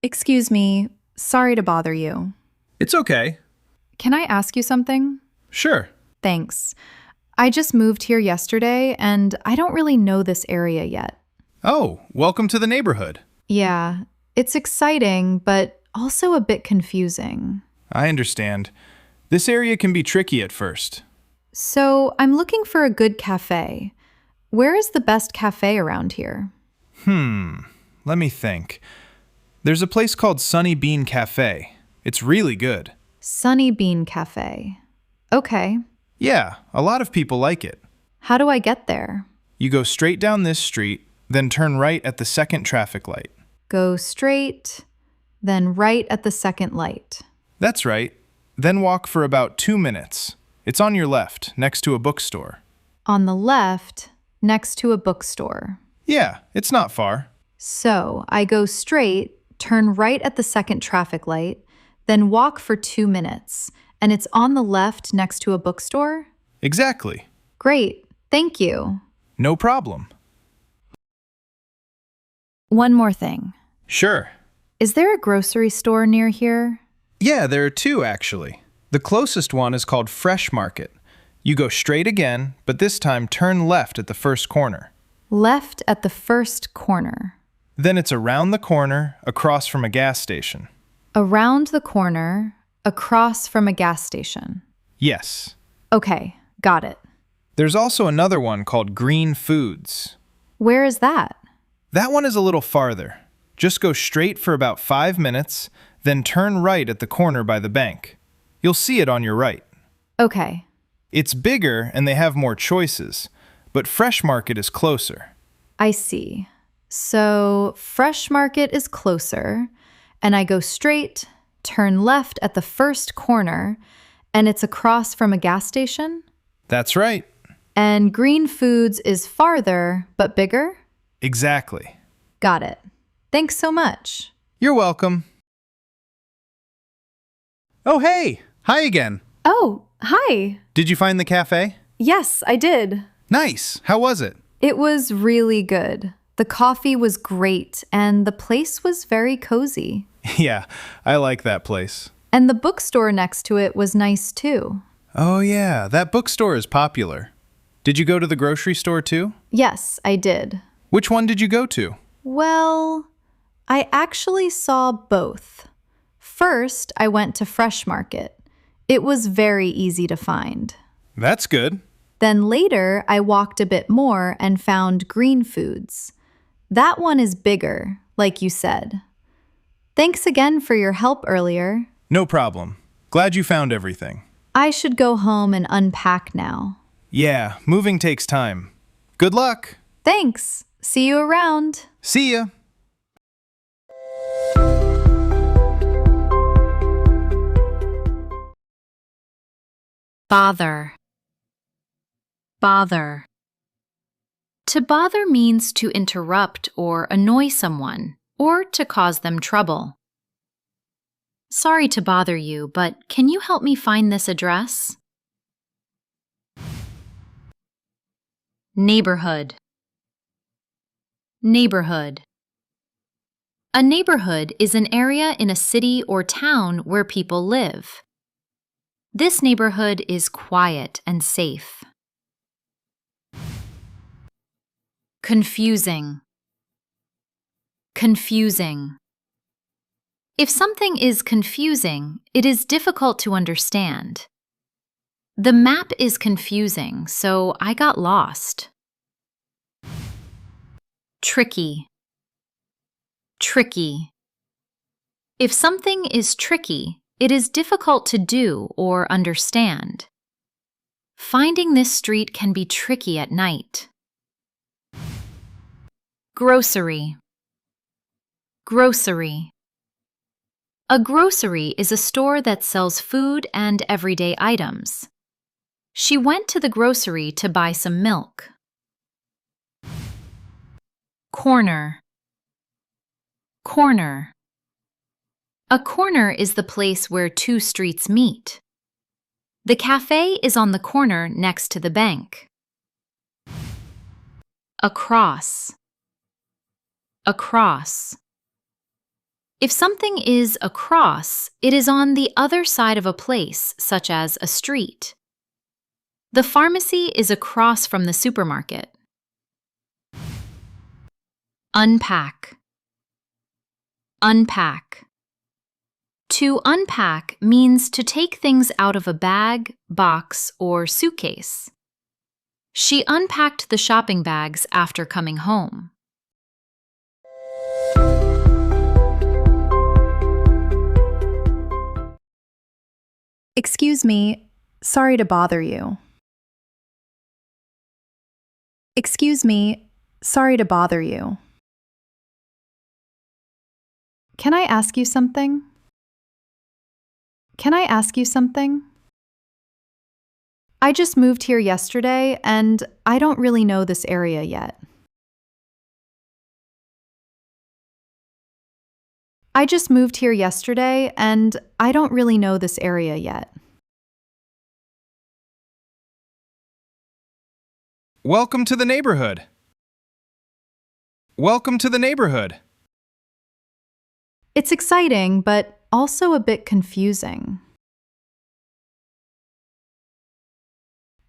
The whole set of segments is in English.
Excuse me, sorry to bother you. It's okay. Can I ask you something? Sure. Thanks. I just moved here yesterday and I don't really know this area yet. Oh, welcome to the neighborhood. Yeah, it's exciting, but also a bit confusing. I understand. This area can be tricky at first. So, I'm looking for a good cafe. Where is the best cafe around here? Let me think. There's a place called Sunny Bean Cafe. It's really good. Sunny Bean Cafe. Okay. Yeah, a lot of people like it. How do I get there? You go straight down this street, then turn right at the second traffic light. Go straight, then right at the second light. That's right. Then walk for about 2 minutes. It's on your left, next to a bookstore. On the left, next to a bookstore. Yeah, it's not far. So, I go straight, turn right at the second traffic light, then walk for 2 minutes, and it's on the left next to a bookstore? Exactly. Great, thank you. No problem. One more thing. Sure. Is there a grocery store near here? Yeah, there are two actually. The closest one is called Fresh Market. You go straight again, but this time turn left at the first corner. Left at the first corner. Then it's around the corner, across from a gas station. Around the corner, across from a gas station. Yes. Okay, got it. There's also another one called Green Foods. Where is that? That one is a little farther. Just go straight for about 5 minutes, then turn right at the corner by the bank. You'll see it on your right. Okay, It's bigger and they have more choices, but Fresh Market is closer. I see. So, Fresh Market is closer, and I go straight, turn left at the first corner, and it's across from a gas station? That's right. And Green Foods is farther, but bigger? Exactly. Got it. Thanks so much. You're welcome. Oh, hey! Hi again. Oh, hi. Did you find the cafe? Yes, I did. Nice. How was it? It was really good. The coffee was great, and the place was very cozy. Yeah, I like that place. And the bookstore next to it was nice too. Oh, yeah, that bookstore is popular. Did you go to the grocery store too? Yes, I did. Which one did you go to? Well, I actually saw both. First, I went to Fresh Market. It was very easy to find. That's good. Then later, I walked a bit more and found Green Foods. That one is bigger, like you said. Thanks again for your help earlier. No problem. Glad you found everything. I should go home and unpack now. Yeah, moving takes time. Good luck. Thanks. See you around. See ya. Bother. Bother. To bother means to interrupt or annoy someone, or to cause them trouble. Sorry to bother you, but can you help me find this address? Neighborhood. Neighborhood. A neighborhood is an area in a city or town where people live. This neighborhood is quiet and safe. Confusing. Confusing. If something is confusing, it is difficult to understand. The map is confusing, so I got lost. Tricky. Tricky. If something is tricky, it is difficult to do or understand. Finding this street can be tricky at night. Grocery. Grocery. A grocery is a store that sells food and everyday items. She went to the grocery to buy some milk. Corner. Corner. A corner is the place where two streets meet. The cafe is on the corner next to the bank. Across. Across. If something is across, it is on the other side of a place, such as a street. The pharmacy is across from the supermarket. Unpack. Unpack. To unpack means to take things out of a bag, box, or suitcase. She unpacked the shopping bags after coming home. Excuse me, sorry to bother you. Excuse me, sorry to bother you. Can I ask you something? Can I ask you something? I just moved here yesterday and I don't really know this area yet. I just moved here yesterday and I don't really know this area yet. Welcome to the neighborhood. Welcome to the neighborhood. It's exciting, but also a bit confusing.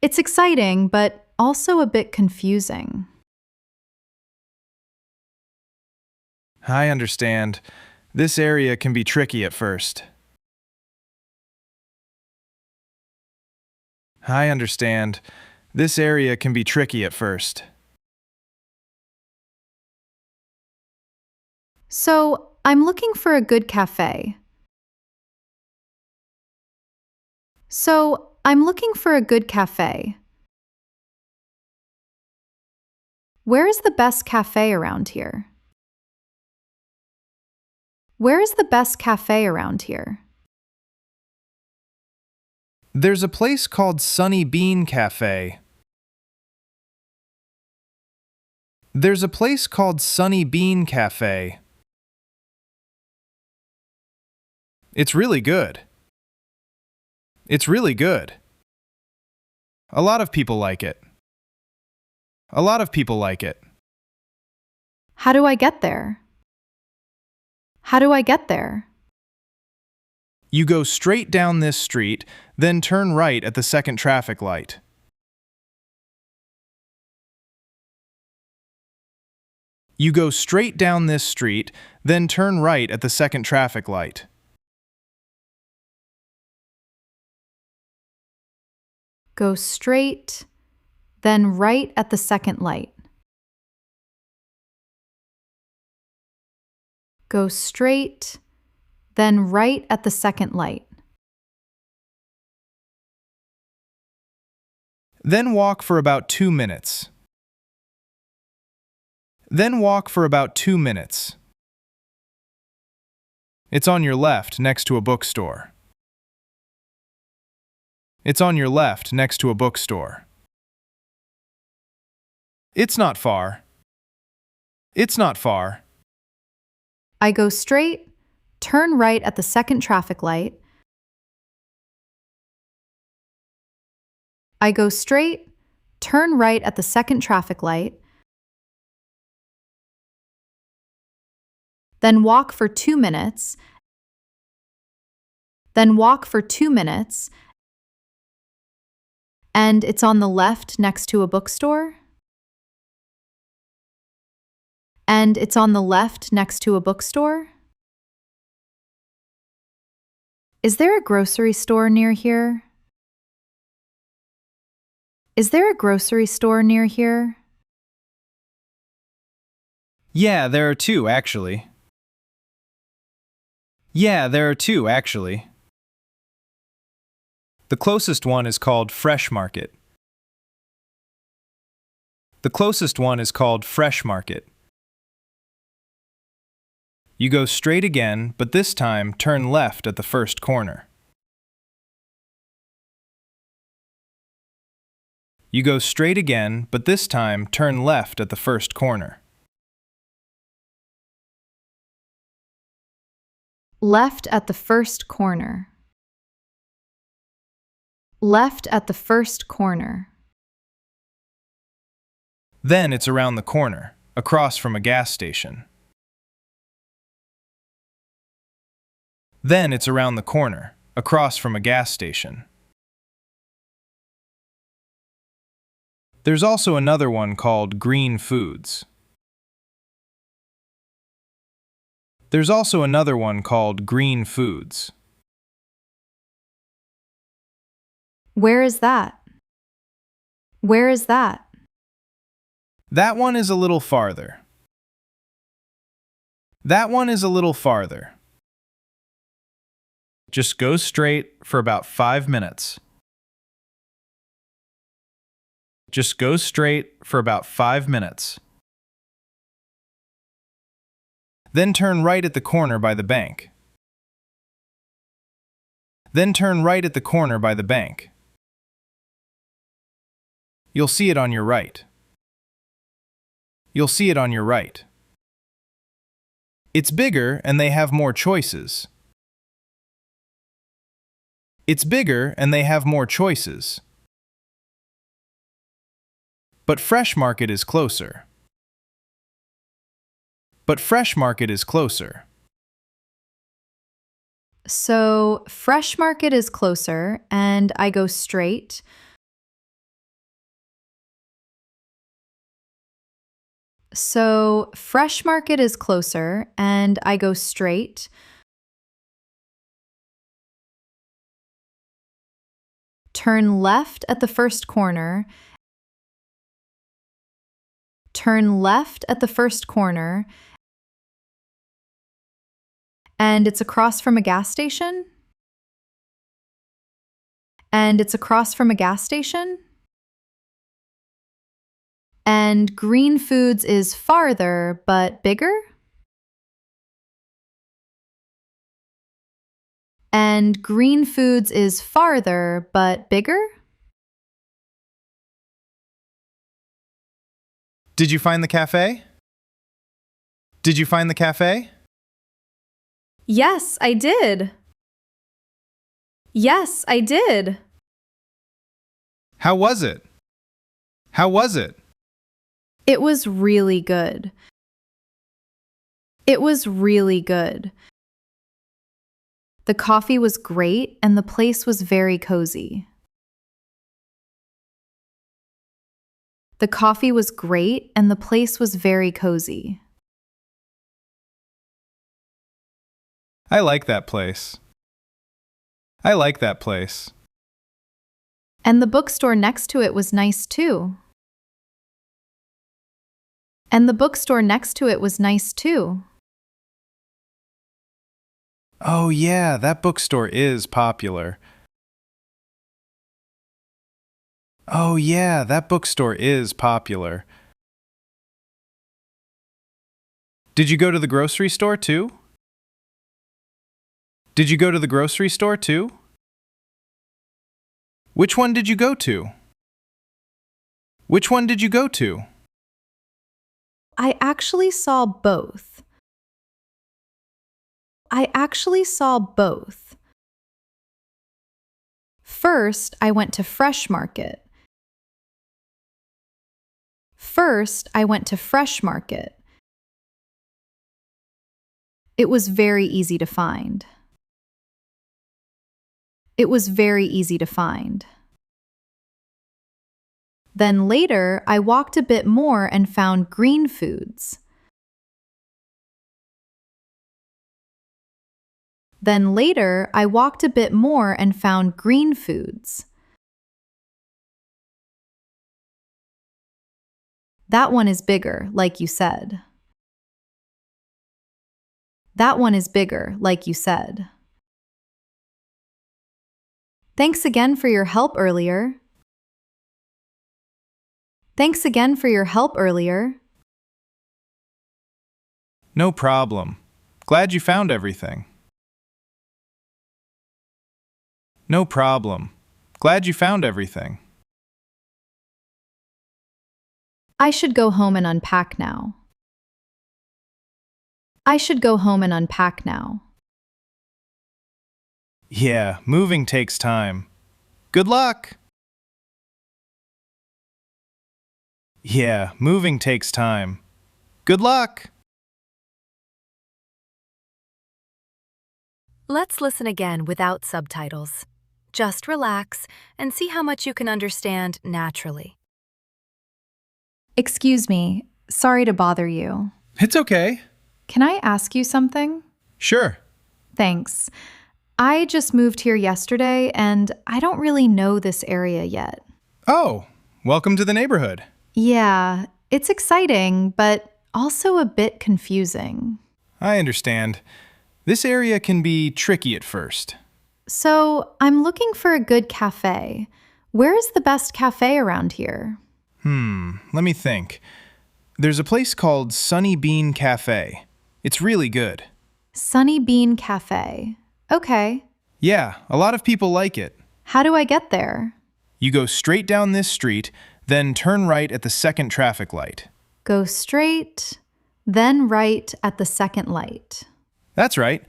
It's exciting, but also a bit confusing. I understand. This area can be tricky at first. I understand. This area can be tricky at first. So, I'm looking for a good cafe. So, I'm looking for a good cafe. Where is the best cafe around here? Where is the best cafe around here? There's a place called Sunny Bean Cafe. There's a place called Sunny Bean Cafe. It's really good. It's really good. A lot of people like it. A lot of people like it. How do I get there? How do I get there? You go straight down this street, then turn right at the second traffic light. You go straight down this street, then turn right at the second traffic light. Go straight, then right at the second light. Go straight, then right at the second light. Then walk for about 2 minutes. Then walk for about 2 minutes. It's on your left next to a bookstore. It's on your left next to a bookstore. It's not far. It's not far. I go straight, turn right at the second traffic light. I go straight, turn right at the second traffic light. Then walk for 2 minutes. Then walk for 2 minutes. And it's on the left next to a bookstore. And it's on the left next to a bookstore. Is there a grocery store near here? Is there a grocery store near here? Yeah, there are two, actually. Yeah, there are two, actually. The closest one is called Fresh Market. The closest one is called Fresh Market. You go straight again, but this time turn left at the first corner. You go straight again, but this time turn left at the first corner. Left at the first corner. Left at the first corner. Then it's around the corner, across from a gas station. Then it's around the corner, across from a gas station. There's also another one called Green Foods. There's also another one called Green Foods. Where is that? Where is that? That one is a little farther. That one is a little farther. Just go straight for about 5 minutes. Just go straight for about 5 minutes. Then turn right at the corner by the bank. Then turn right at the corner by the bank. You'll see it on your right. You'll see it on your right. It's bigger and they have more choices. It's bigger and they have more choices. But Fresh Market is closer. But Fresh Market is closer. So, Fresh Market is closer, and I go straight. So, Fresh Market is closer, and I go straight. Turn left at the first corner. Turn left at the first corner. And it's across from a gas station? And it's across from a gas station? And Green Foods is farther, but bigger? And Green Foods is farther, but bigger? Did you find the cafe? Did you find the cafe? Yes, I did. Yes, I did. How was it? How was it? It was really good. It was really good. The coffee was great and the place was very cozy. The coffee was great and the place was very cozy. I like that place. I like that place. And the bookstore next to it was nice too. And the bookstore next to it was nice too. Oh yeah, that bookstore is popular. Oh yeah, that bookstore is popular. Did you go to the grocery store too? Did you go to the grocery store too? Which one did you go to? Which one did you go to? I actually saw both. I actually saw both. First, I went to Fresh Market. First, I went to Fresh Market. It was very easy to find. It was very easy to find. Then later, I walked a bit more and found Green Foods. Then later, I walked a bit more and found Green Foods. That one is bigger, like you said. That one is bigger, like you said. Thanks again for your help earlier. Thanks again for your help earlier. No problem. Glad you found everything. No problem. Glad you found everything. I should go home and unpack now. I should go home and unpack now. Yeah, moving takes time. Good luck! Yeah, moving takes time. Good luck! Let's listen again without subtitles. Just relax and see how much you can understand naturally. Excuse me, sorry to bother you. It's okay. Can I ask you something? Sure. Thanks. I just moved here yesterday and I don't really know this area yet. Oh, welcome to the neighborhood. Yeah, it's exciting, but also a bit confusing. I understand. This area can be tricky at first. So, I'm looking for a good cafe. Where is the best cafe around here? Let me think. There's a place called Sunny Bean Cafe. It's really good. Sunny Bean Cafe. Okay. Yeah, a lot of people like it. How do I get there? You go straight down this street, then turn right at the second traffic light. Go straight, then right at the second light. That's right.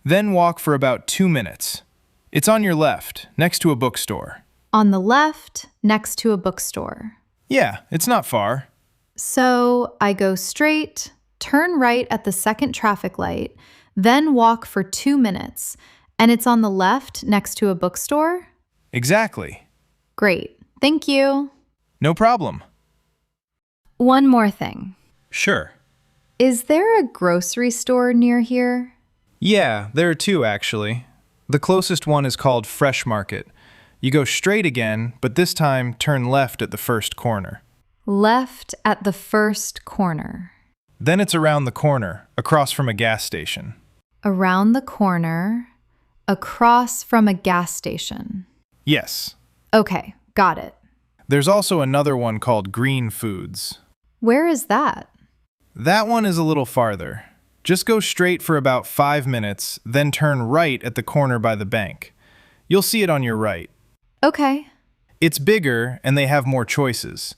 Then walk for about 2 minutes. It's on your left, next to a bookstore. On the left, next to a bookstore. Yeah, it's not far. So I go straight, turn right at the second traffic light, then walk for 2 minutes, and it's on the left next to a bookstore? Exactly. Great. Thank you. No problem. One more thing. Sure. Is there a grocery store near here? Yeah, there are two actually. The closest one is called Fresh Market. You go straight again, but this time turn left at the first corner. Left at the first corner. Then it's around the corner, across from a gas station. Around the corner, across from a gas station. Yes. Okay, got it. There's also another one called Green Foods. Where is that? That one is a little farther. Just go straight for about 5 minutes, then turn right at the corner by the bank. You'll see it on your right. Okay. It's bigger and they have more choices.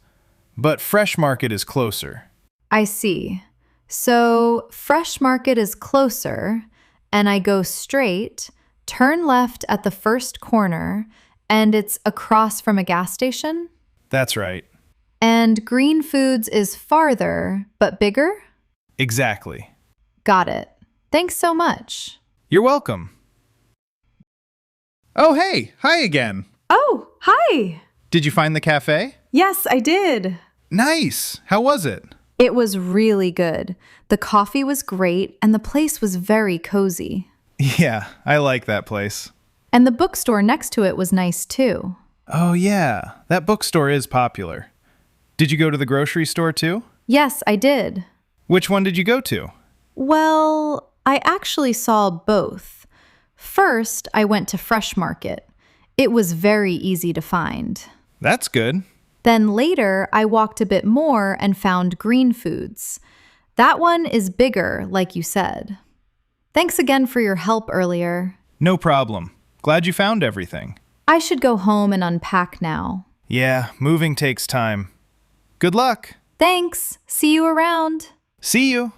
But Fresh Market is closer. I see. So, Fresh Market is closer, and I go straight, turn left at the first corner, and it's across from a gas station? That's right. And Green Foods is farther, but bigger? Exactly. Got it. Thanks so much. You're welcome. Oh, hey, hi again. Oh, hi! Did you find the cafe? Yes, I did. Nice. How was it? It was really good. The coffee was great, and the place was very cozy. Yeah, I like that place. And the bookstore next to it was nice too. Oh yeah, that bookstore is popular. Did you go to the grocery store too? Yes, I did. Which one did you go to? Well, I actually saw both. First, I went to Fresh Market. It was very easy to find. That's good. Then later, I walked a bit more and found Green Foods. That one is bigger, like you said. Thanks again for your help earlier. No problem. Glad you found everything. I should go home and unpack now. Yeah, moving takes time. Good luck. Thanks. See you around. See you.